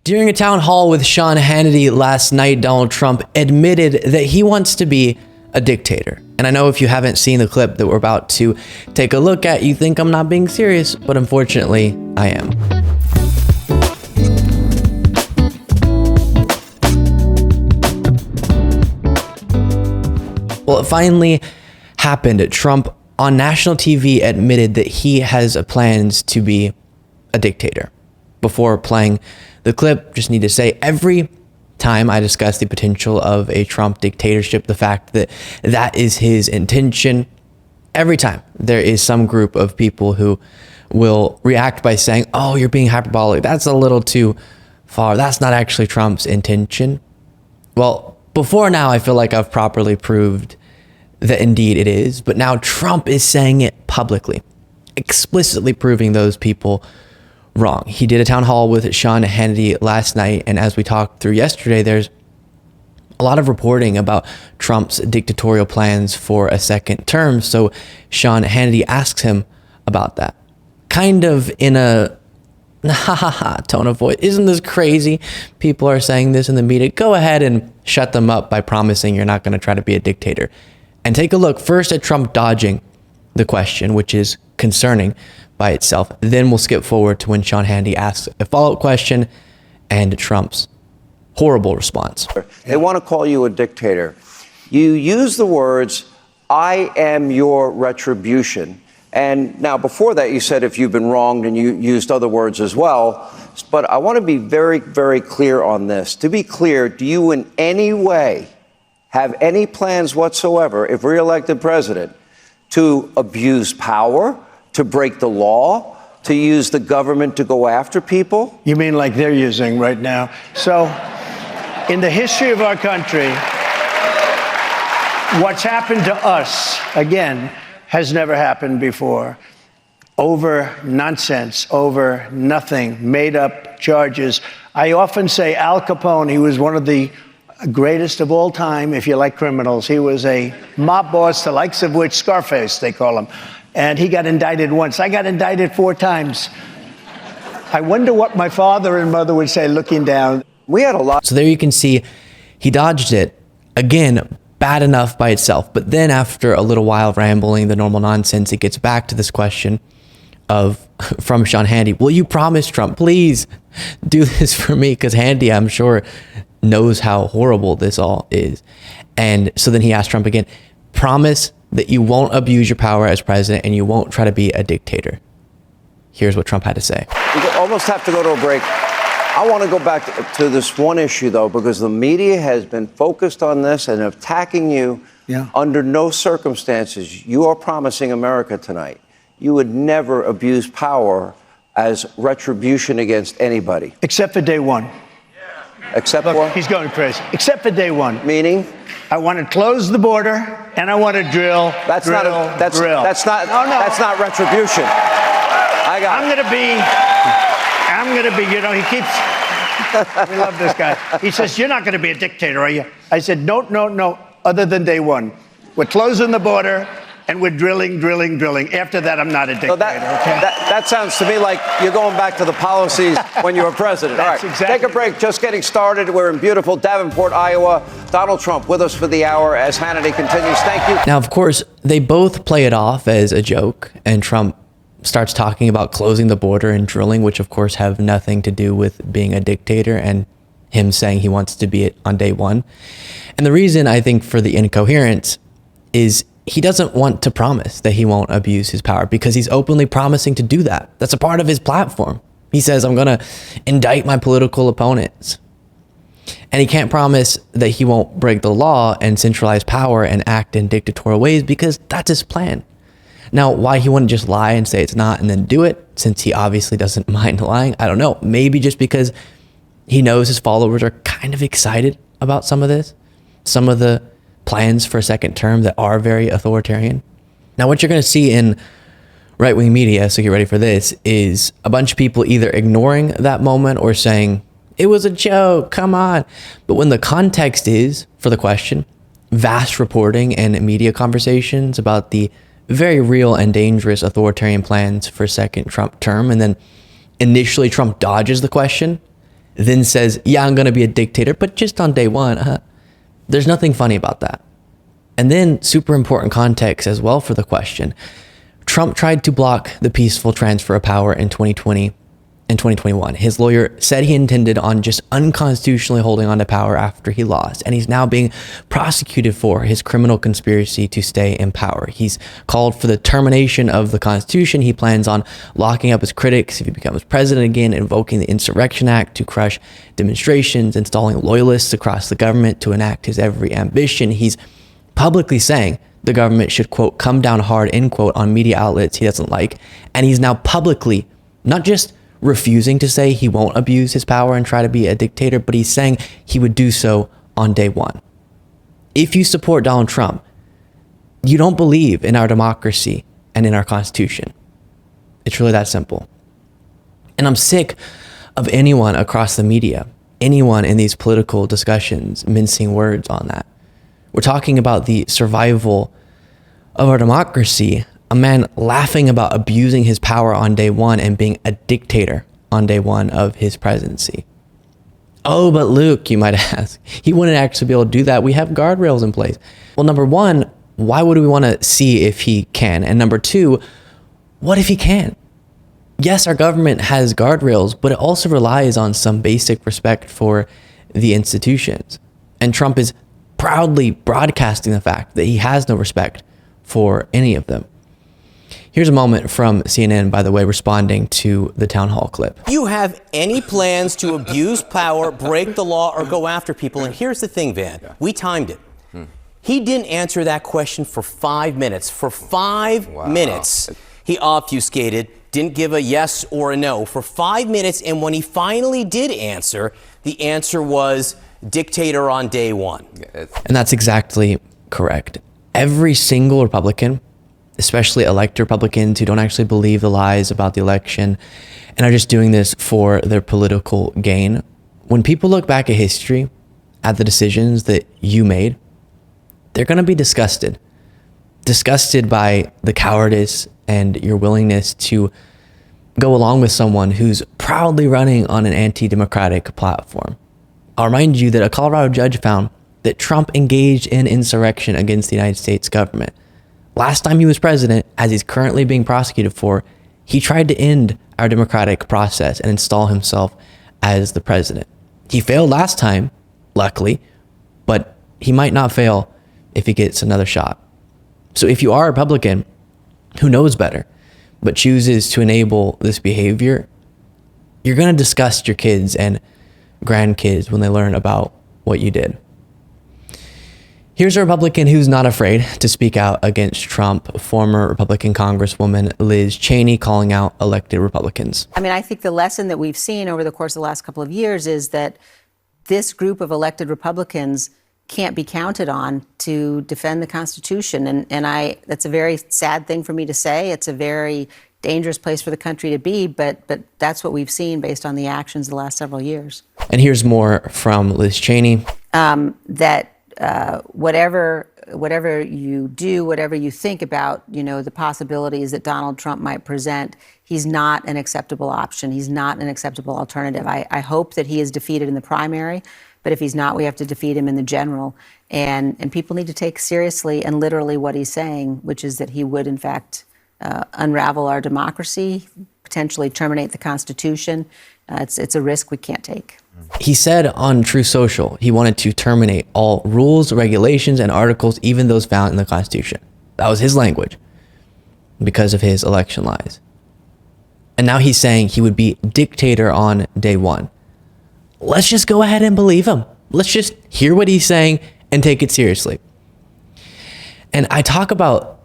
During a town hall with Sean Hannity last night, Donald Trump admitted that he wants to be a dictator. And I know if you haven't seen the clip that we're about to take a look at, you think I'm not being serious, but unfortunately, I am. Well, it finally happened. Trump on national TV admitted that he has plans to be a dictator. Before playing the clip, just need to say, every time I discuss the potential of a Trump dictatorship, the fact that that is his intention, every time there is some group of people who will react by saying, oh, you're being hyperbolic. That's a little too far. That's not actually Trump's intention. Well, before now, I feel like I've properly proved that indeed it is. But now Trump is saying it publicly, explicitly proving those people wrong. He did a town hall with Sean Hannity last night, and as we talked through yesterday, there's a lot of reporting about Trump's dictatorial plans for a second term. So Sean Hannity asks him about that, kind of in a ha ha ha tone of voice. Isn't this crazy? People are saying this in the media. Go ahead and shut them up by promising you're not going to try to be a dictator. And take a look first at Trump dodging the question, which is concerning by itself. Then we'll skip forward to when Sean Hannity asks a follow-up question and Trump's horrible response. They want to call you a dictator. You use the words, I am your retribution. And now before that, you said if you've been wronged, and you used other words as well. But I want to be very, very clear on this. To be clear, do you in any way have any plans whatsoever, if reelected president, to abuse power, to break the law, to use the government to go after people? You mean like they're using right now? So, in the history of our country, what's happened to us, again, has never happened before. Over nonsense, over nothing, made up charges. I often say Al Capone, he was one of the greatest of all time, if you like criminals. He was a mob boss, the likes of which Scarface, they call him. And he got indicted once. I got indicted 4 times. I wonder what my father and mother would say looking down. We had a lot. So there you can see he dodged it. Again, bad enough by itself. But then after a little while of rambling, the normal nonsense, it gets back to this question from Sean Hannity. Will you promise, Trump, please do this for me? Because Hannity, I'm sure, knows how horrible this all is. And so then he asked Trump again, promise that you won't abuse your power as president and you won't try to be a dictator. Here's what Trump had to say. We almost have to go to a break. I want to go back to this one issue, though, because the media has been focused on this and attacking you. Under no circumstances. You are promising America tonight you would never abuse power as retribution against anybody. Except for day one. Except Look, for? he's going crazy. Except for day one. Meaning? I want to close the border, and I want to drill. That's not retribution. I'm gonna be. You know, he keeps. We love this guy. He says, "You're not going to be a dictator, are you?" I said, "No. Other than day one, we're closing the border." And we're drilling. After that, I'm not a dictator. So that sounds to me like you're going back to the policies when you were president. All right, exactly. Take a break. Just getting started. We're in beautiful Davenport, Iowa. Donald Trump with us for the hour as Hannity continues. Thank you. Now, of course, they both play it off as a joke, and Trump starts talking about closing the border and drilling, which of course have nothing to do with being a dictator and him saying he wants to be it on day one. And the reason I think for the incoherence is he doesn't want to promise that he won't abuse his power because he's openly promising to do that. That's a part of his platform. He says, I'm going to indict my political opponents. And he can't promise that he won't break the law and centralize power and act in dictatorial ways because that's his plan. Now, why he wouldn't just lie and say it's not and then do it, since he obviously doesn't mind lying, I don't know. Maybe just because he knows his followers are kind of excited about some of this, some of the plans for a second term that are very authoritarian. Now, what you're going to see in right-wing media, so get ready for this, is a bunch of people either ignoring that moment or saying, it was a joke, come on. But when the context is, for the question, vast reporting and media conversations about the very real and dangerous authoritarian plans for a second Trump term, and then initially Trump dodges the question, then says, yeah, I'm going to be a dictator, but just on day one. There's nothing funny about that. And then, super important context as well for the question. Trump tried to block the peaceful transfer of power in 2020 and 2021. His lawyer said he intended on just unconstitutionally holding on to power after he lost, and he's now being prosecuted for his criminal conspiracy to stay in power. He's called for the termination of the Constitution. He plans on locking up his critics if he becomes president again, invoking the Insurrection Act to crush demonstrations, installing loyalists across the government to enact his every ambition. He's publicly saying the government should, quote, come down hard, end quote, on media outlets he doesn't like. And he's now publicly not just refusing to say he won't abuse his power and try to be a dictator, but he's saying he would do so on day one. If you support Donald Trump, you don't believe in our democracy and in our Constitution. It's really that simple. And I'm sick of anyone across the media, anyone in these political discussions mincing words on that. We're talking about the survival of our democracy. A man laughing about abusing his power on day one and being a dictator on day one of his presidency. Oh, but Luke, you might ask, he wouldn't actually be able to do that. We have guardrails in place. Well, number one, why would we want to see if he can? And number two, what if he can? Yes, our government has guardrails, but it also relies on some basic respect for the institutions. And Trump is proudly broadcasting the fact that he has no respect for any of them. Here's a moment from CNN, by the way, responding to the town hall clip. Do you have any plans to abuse power, break the law, or go after people? And here's the thing, Van. We timed it. He didn't answer that question for 5 minutes. For 5 minutes, he obfuscated, didn't give a yes or a no for 5 minutes. And when he finally did answer, the answer was dictator on day one. And that's exactly correct. Every single Republican, especially elected Republicans who don't actually believe the lies about the election and are just doing this for their political gain. When people look back at history, at the decisions that you made, they're going to be disgusted. Disgusted by the cowardice and your willingness to go along with someone who's proudly running on an anti-democratic platform. I'll remind you that a Colorado judge found that Trump engaged in insurrection against the United States government. Last time he was president, as he's currently being prosecuted for, he tried to end our democratic process and install himself as the president. He failed last time, luckily, but he might not fail if he gets another shot. So if you are a Republican who knows better, but chooses to enable this behavior, you're going to disgust your kids and grandkids when they learn about what you did. Here's a Republican who's not afraid to speak out against Trump, former Republican Congresswoman Liz Cheney, calling out elected Republicans. I mean, I think the lesson that we've seen over the course of the last couple of years is that this group of elected Republicans can't be counted on to defend the Constitution. And that's a very sad thing for me to say. It's a very dangerous place for the country to be, but that's what we've seen based on the actions of the last several years. And here's more from Liz Cheney. Whatever you do, whatever you think about, the possibilities that Donald Trump might present, he's not an acceptable option. He's not an acceptable alternative. I hope that he is defeated in the primary, but if he's not, we have to defeat him in the general. And people need to take seriously and literally what he's saying, which is that he would, in fact, unravel our democracy, potentially terminate the Constitution. It's a risk we can't take. He said on True Social he wanted to terminate all rules, regulations, and articles, even those found in the Constitution. That was his language because of his election lies. And now he's saying he would be dictator on day one. Let's just go ahead and believe him. Let's just hear what he's saying and take it seriously. And I talk about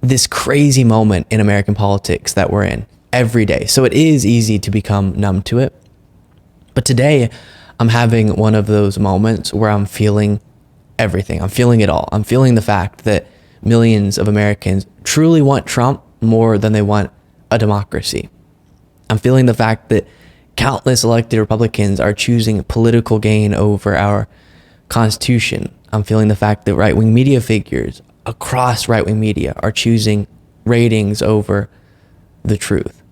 this crazy moment in American politics that we're in every day. So it is easy to become numb to it. But today, I'm having one of those moments where I'm feeling everything. I'm feeling it all. I'm feeling the fact that millions of Americans truly want Trump more than they want a democracy. I'm feeling the fact that countless elected Republicans are choosing political gain over our Constitution. I'm feeling the fact that right-wing media figures across right-wing media are choosing ratings over the truth.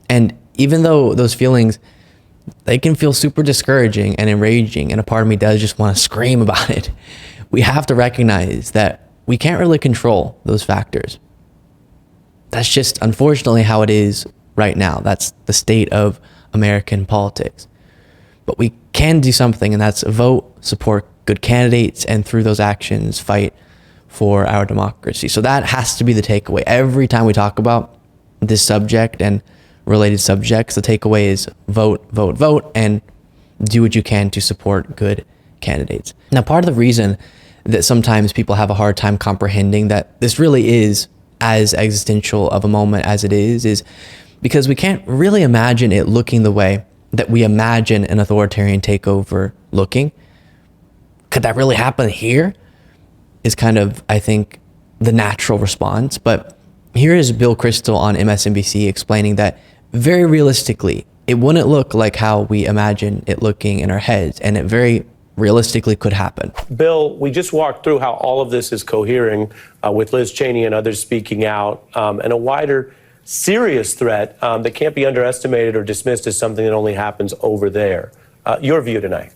And even though those feelings they can feel super discouraging and enraging, and a part of me does just want to scream about it. We have to recognize that we can't really control those factors. That's just unfortunately how it is right now. That's the state of American politics. But we can do something, and that's vote, support good candidates, and through those actions, fight for our democracy. So that has to be the takeaway. Every time we talk about this subject and related subjects, the takeaway is vote, vote, vote, and do what you can to support good candidates. Now, part of the reason that sometimes people have a hard time comprehending that this really is as existential of a moment as it is because we can't really imagine it looking the way that we imagine an authoritarian takeover looking. Could that really happen here? Is kind of, I think, the natural response. But here is Bill Kristol on MSNBC explaining that very realistically, it wouldn't look like how we imagine it looking in our heads, and it very realistically could happen. Bill, we just walked through how all of this is cohering with Liz Cheney and others speaking out, and a wider, serious threat that can't be underestimated or dismissed as something that only happens over there. Your view tonight?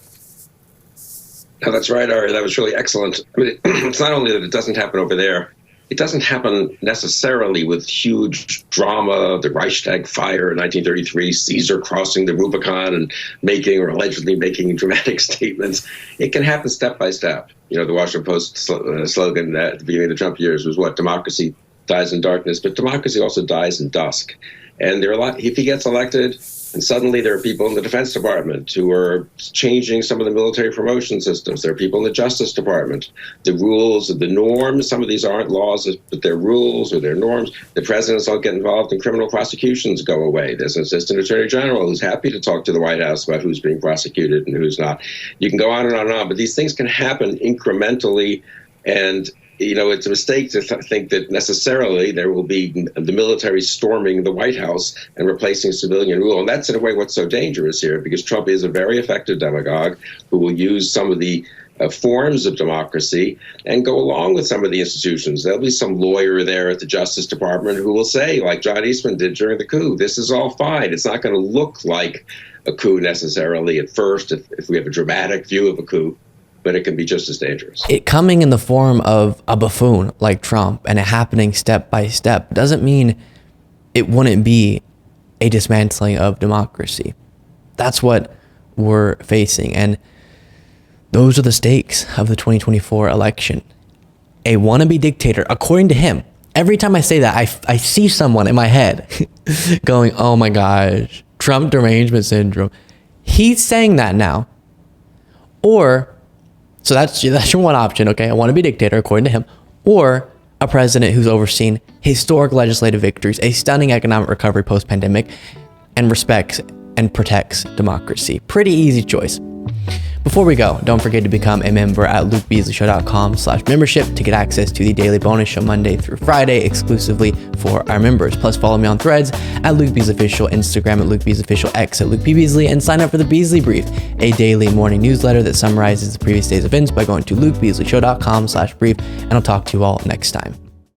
No, that's right, Ari. That was really excellent. I mean, it's not only that it doesn't happen over there, it doesn't happen necessarily with huge drama, the Reichstag fire in 1933, Caesar crossing the Rubicon and making or allegedly making dramatic statements. It can happen step by step. You know, the Washington Post slogan at the beginning of the Trump years was what? Democracy dies in darkness, but democracy also dies in dusk. And there are a lot, if he gets elected, and suddenly there are people in the Defense Department who are changing some of the military promotion systems. There are people in the Justice Department. The rules, the norms, some of these aren't laws, but they're rules or they're norms. The presidents don't get involved in criminal prosecutions go away. There's an assistant attorney general who's happy to talk to the White House about who's being prosecuted and who's not. You can go on and on and on, but these things can happen incrementally, and you know, it's a mistake to think that necessarily there will be the military storming the White House and replacing civilian rule. And that's, in a way, what's so dangerous here, because Trump is a very effective demagogue who will use some of the forms of democracy and go along with some of the institutions. There'll be some lawyer there at the Justice Department who will say, like John Eastman did during the coup, this is all fine. It's not going to look like a coup necessarily at first if we have a dramatic view of a coup, but it can be just as dangerous. It coming in the form of a buffoon like Trump and it happening step by step doesn't mean it wouldn't be a dismantling of democracy. That's what we're facing. And those are the stakes of the 2024 election. A wannabe dictator, according to him. Every time I say that, I see someone in my head going, oh my gosh, Trump derangement syndrome. He's saying that now. Or, so that's your one option, okay? I want to be a dictator, according to him. Or a president who's overseen historic legislative victories, a stunning economic recovery post-pandemic, and respects and protects democracy. Pretty easy choice. Before we go, don't forget to become a member at lukebeasleyShow.com/membership to get access to the daily bonus show Monday through Friday exclusively for our members. Plus, follow me on Threads at Luke Beasley Official, Instagram at Luke Beasley Official, X at Luke P. Beasley, and sign up for the Beasley Brief, a daily morning newsletter that summarizes the previous day's events by going to lukebeasleyshow.com/brief, and I'll talk to you all next time.